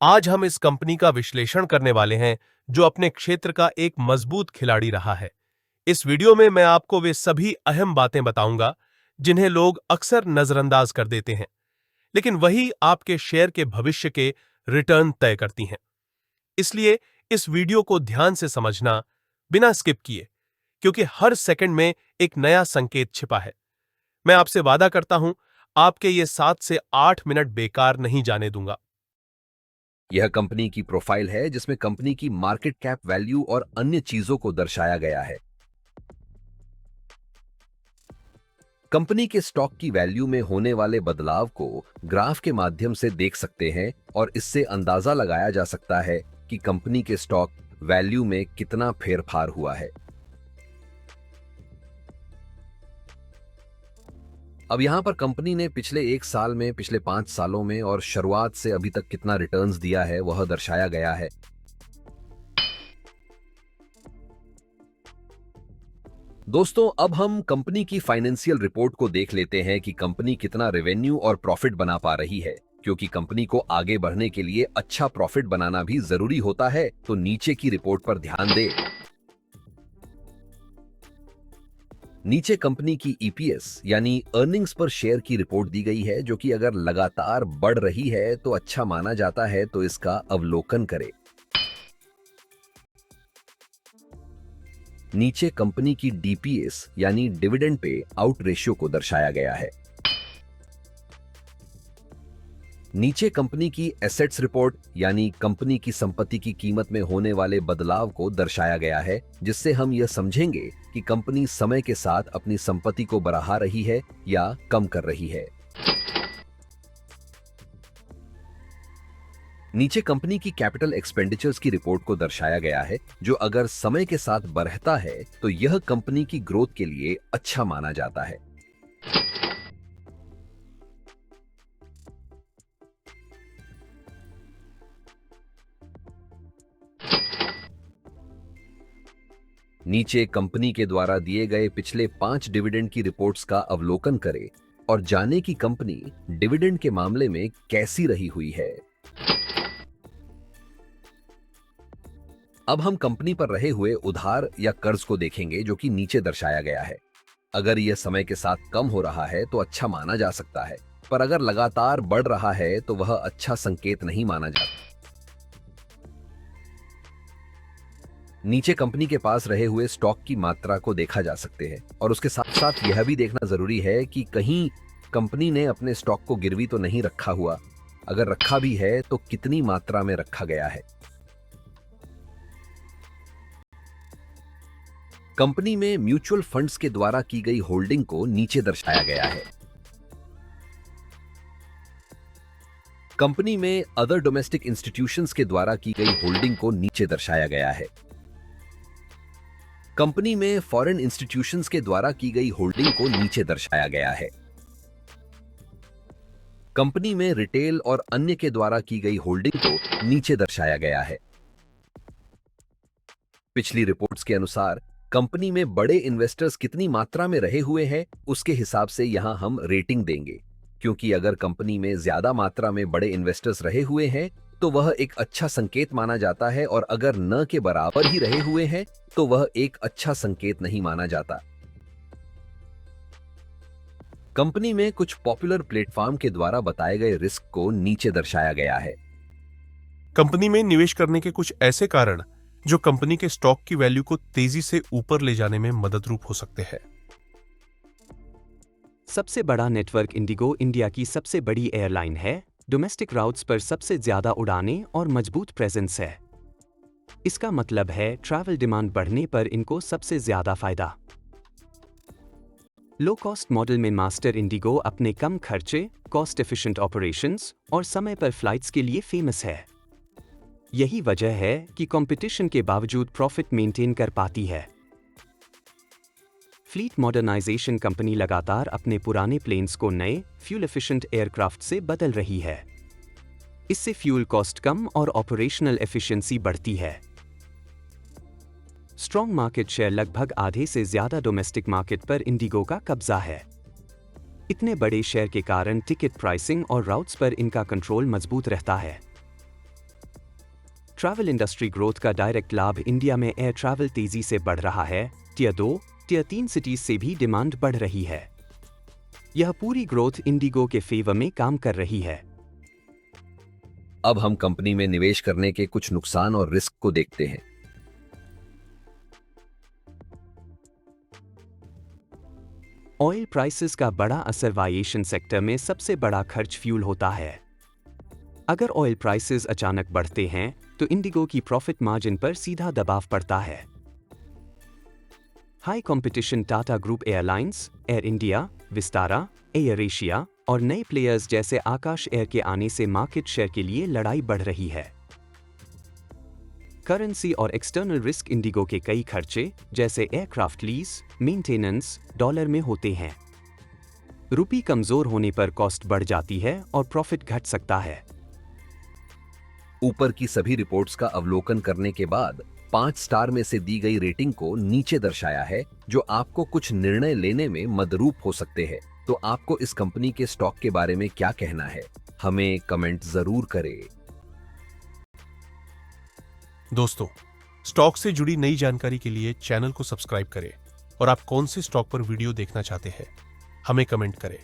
आज हम इस कंपनी का विश्लेषण करने वाले हैं जो अपने क्षेत्र का एक मजबूत खिलाड़ी रहा है। इस वीडियो में मैं आपको वे सभी अहम बातें बताऊंगा जिन्हें लोग अक्सर नजरअंदाज कर देते हैं, लेकिन वही आपके शेयर के भविष्य के रिटर्न तय करती हैं। इसलिए इस वीडियो को ध्यान से समझना, बिना स्किप किए, क्योंकि हर सेकंड में एक नया संकेत छिपा है। मैं आपसे वादा करता हूं, आपके ये 7 से 8 मिनट बेकार नहीं जाने दूंगा। यह कंपनी की प्रोफाइल है जिसमें कंपनी की मार्केट कैप वैल्यू और अन्य चीजों को दर्शाया गया है। कंपनी के स्टॉक की वैल्यू में होने वाले बदलाव को ग्राफ के माध्यम से देख सकते हैं और इससे अंदाजा लगाया जा सकता है कि कंपनी के स्टॉक वैल्यू में कितना फेरफार हुआ है। अब यहां पर कंपनी ने पिछले 1 साल में, पिछले 5 सालों में और शुरुआत से अभी तक कितना रिटर्न्स दिया है वह दर्शाया गया है। दोस्तों, अब हम कंपनी की फाइनेंशियल रिपोर्ट को देख लेते हैं कि कंपनी कितना रेवेन्यू और प्रॉफिट बना पा रही है। क्योंकि कंपनी को आगे बढ़ने के लिए अच्छा प्रॉफिट बनाना भी जरूरी होता है, तो नीचे की रिपोर्ट पर ध्यान दें। नीचे कंपनी की ईपीएस यानी अर्निंग्स पर शेयर की रिपोर्ट दी गई है, जो कि अगर लगातार बढ़ रही है तो अच्छा माना जाता है, तो इसका अवलोकन करें। नीचे कंपनी की डीपीएस यानी डिविडेंड पे आउट रेशियो को दर्शाया गया है। नीचे कंपनी की एसेट्स रिपोर्ट यानी कंपनी की संपत्ति की कीमत में होने वाले बदलाव को दर्शाया गया है, जिससे हम यह समझेंगे कि कंपनी समय के साथ अपनी संपत्ति को बढ़ा रही है या कम कर रही है। नीचे कंपनी की कैपिटल एक्सपेंडिचर्स की रिपोर्ट को दर्शाया गया है, जो अगर समय के साथ बढ़ता है तो यह कंपनी की ग्रोथ के लिए अच्छा माना जाता है। नीचे कंपनी के द्वारा दिए गए पिछले 5 डिविडेंड की रिपोर्ट्स का अवलोकन करें और जाने कि कंपनी डिविडेंड के मामले में कैसी रही हुई है। अब हम कंपनी पर रहे हुए उधार या कर्ज को देखेंगे, जो कि नीचे दर्शाया गया है। अगर यह समय के साथ कम हो रहा है तो अच्छा माना जा सकता है, पर अगर लगातार बढ़ रहा है तो वह अच्छा संकेत नहीं माना जाता। नीचे कंपनी के पास रहे हुए स्टॉक की मात्रा को देखा जा सकते हैं और उसके साथ साथ यह भी देखना जरूरी है कि कहीं कंपनी ने अपने स्टॉक को गिरवी तो नहीं रखा हुआ। अगर रखा भी है तो कितनी मात्रा में रखा गया है। कंपनी में म्यूचुअल फंड्स के द्वारा की गई होल्डिंग को नीचे दर्शाया गया है। कंपनी में अदर डोमेस्टिक इंस्टीट्यूशंस के द्वारा की गई होल्डिंग को नीचे दर्शाया गया है। कंपनी में फॉरेन इंस्टीट्यूशंस के द्वारा की गई होल्डिंग को नीचे दर्शाया गया है। कंपनी में रिटेल और अन्य के द्वारा की गई होल्डिंग को नीचे दर्शाया गया है। पिछली रिपोर्ट्स के अनुसार कंपनी में बड़े इन्वेस्टर्स कितनी मात्रा में रहे हुए हैं, उसके हिसाब से यहां हम रेटिंग देंगे। क्योंकि अगर कंपनी में ज्यादा मात्रा में बड़े इन्वेस्टर्स रहे हुए हैं तो वह एक अच्छा संकेत माना जाता है, और अगर न के बराबर ही रहे हुए हैं तो वह एक अच्छा संकेत नहीं माना जाता। कंपनी में कुछ पॉपुलर प्लेटफॉर्म के द्वारा बताए गए रिस्क को नीचे दर्शाया गया है। कंपनी में निवेश करने के कुछ ऐसे कारण जो कंपनी के स्टॉक की वैल्यू को तेजी से ऊपर ले जाने में मददरूप हो सकते हैं। सबसे बड़ा नेटवर्क इंडिगो इंडिया की सबसे बड़ी एयरलाइन है। डोमेस्टिक राउट्स पर सबसे ज्यादा उड़ानें और मजबूत प्रेजेंस है। इसका मतलब है ट्रैवल डिमांड बढ़ने पर इनको सबसे ज्यादा फायदा। लो कॉस्ट मॉडल में मास्टर इंडिगो अपने कम खर्चे, कॉस्ट एफिशिएंट ऑपरेशंस और समय पर फ्लाइट्स के लिए फेमस है। यही वजह है कि कंपटीशन के बावजूद प्रॉफिट मेंटेन कर पाती है। फ्लीट मॉडर्नाइजेशन कंपनी लगातार अपने पुराने प्लेन्स को नए फ्यूल एफिशिएंट एयरक्राफ्ट से बदल रही है। इससे फ्यूल कॉस्ट कम और ऑपरेशनल एफिशिएंसी बढ़ती है। स्ट्रॉन्ग मार्केट शेयर लगभग आधे से ज्यादा डोमेस्टिक मार्केट पर इंडिगो का कब्जा है। इतने बड़े शेयर के कारण टिकट प्राइसिंग और राउट्स पर इनका कंट्रोल मजबूत रहता है। ट्रैवल इंडस्ट्री ग्रोथ का डायरेक्ट लाभ इंडिया में एयर ट्रैवल तेजी से बढ़ रहा है। टियर 2, टियर 3 सिटीज से भी डिमांड बढ़ रही है। यह पूरी ग्रोथ इंडिगो के फेवर में काम कर रही है। अब हम कंपनी में निवेश करने के कुछ नुकसान और रिस्क को देखते हैं। ऑयल प्राइसेस का बड़ा असर एविएशन सेक्टर में सबसे बड़ा खर्च फ्यूल होता है। अगर ऑयल प्राइसेस अचानक बढ़ते हैं तो इंडिगो की प्रॉफिट मार्जिन पर सीधा दबाव पड़ता है। High competition Tata group airlines, air India, Vistara, air Asia और नए प्लेयर्स जैसे आकाश एयर के आने से मार्केट शेयर के लिए लड़ाई बढ़ रही है। करेंसी और एक्सटर्नल रिस्क इंडिगो के कई खर्चे जैसे एयरक्राफ्ट लीज, मेंटेनेंस डॉलर में होते हैं। रुपये कमजोर होने पर कॉस्ट बढ़ जाती है और प्रॉफिट घट सकता है। ऊपर की सभी रिपोर्ट्स का अवलोकन करने के बाद 5 स्टार में से दी गई रेटिंग को नीचे दर्शाया है, जो आपको कुछ निर्णय लेने में मदरूप हो सकते हैं। तो आपको इस कंपनी के स्टॉक के बारे में क्या कहना है, हमें कमेंट जरूर करें। दोस्तों, स्टॉक से जुड़ी नई जानकारी के लिए चैनल को सब्सक्राइब करें और आप कौन से स्टॉक पर वीडियो देखना चाहते हैं, हमें कमेंट करें।